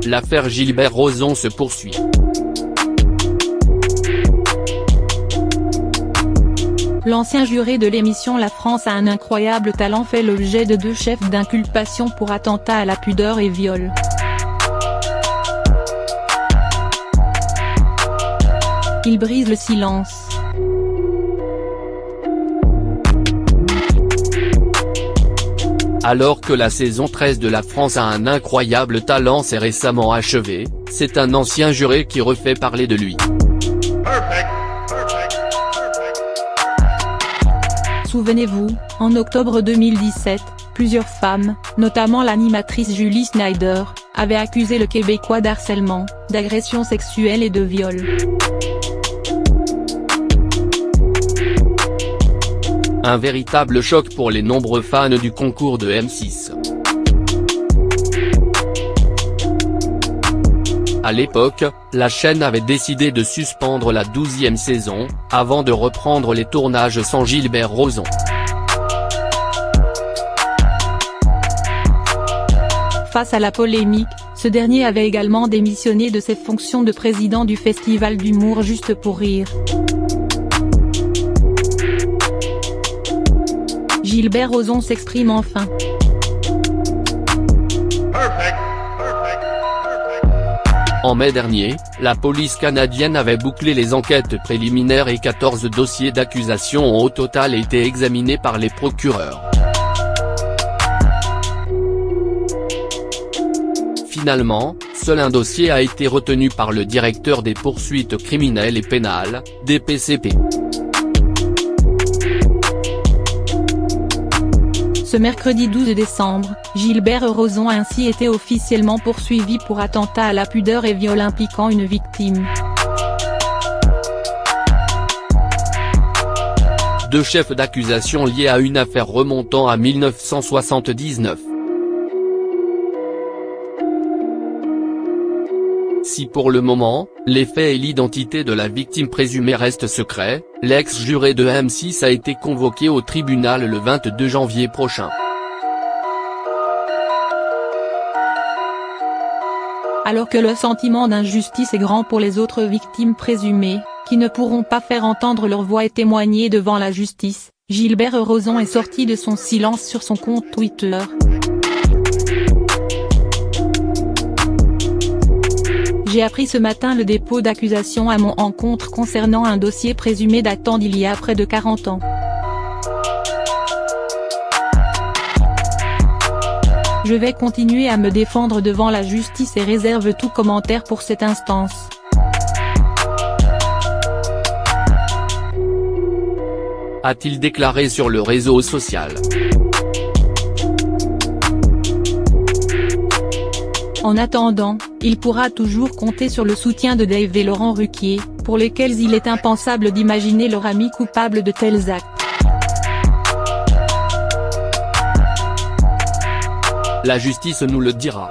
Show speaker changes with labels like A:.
A: L'affaire Gilbert Rozon se poursuit.
B: L'ancien juré de l'émission La France a un incroyable talent fait l'objet de 2 chefs d'inculpation pour attentat à la pudeur et viol. Il brise le silence.
A: Alors que la saison 13 de La France a un incroyable talent s'est récemment achevée, c'est un ancien juré qui refait parler de lui.
B: Souvenez-vous, en octobre 2017, plusieurs femmes, notamment l'animatrice Julie Snyder, avaient accusé le Québécois d'harcèlement, d'agression sexuelle et de viol.
A: Un véritable choc pour les nombreux fans du concours de M6. À l'époque, la chaîne avait décidé de suspendre la 12e saison, avant de reprendre les tournages sans Gilbert Rozon.
B: Face à la polémique, ce dernier avait également démissionné de ses fonctions de président du festival d'humour Juste pour rire. Gilbert Rozon s'exprime enfin.
A: En mai dernier, la police canadienne avait bouclé les enquêtes préliminaires et 14 dossiers d'accusation ont au total été examinés par les procureurs. Finalement, seul un dossier a été retenu par le directeur des poursuites criminelles et pénales, DPCP.
B: Ce mercredi 12 décembre, Gilbert Rozon a ainsi été officiellement poursuivi pour attentat à la pudeur et viol impliquant une victime.
A: 2 chefs d'accusation liés à une affaire remontant à 1979. Si pour le moment, les faits et l'identité de la victime présumée restent secrets, l'ex-juré de M6 a été convoqué au tribunal le 22 janvier prochain.
B: Alors que le sentiment d'injustice est grand pour les autres victimes présumées, qui ne pourront pas faire entendre leur voix et témoigner devant la justice, Gilbert Rozon est sorti de son silence sur son compte Twitter. J'ai appris ce matin le dépôt d'accusation à mon encontre concernant un dossier présumé datant d'il y a près de 40 ans. Je vais continuer à me défendre devant la justice et réserve tout commentaire pour cette instance.
A: A-t-il déclaré sur le réseau social.
B: En attendant, il pourra toujours compter sur le soutien de Dave et Laurent Ruquier, pour lesquels il est impensable d'imaginer leur ami coupable de tels actes.
A: La justice nous le dira.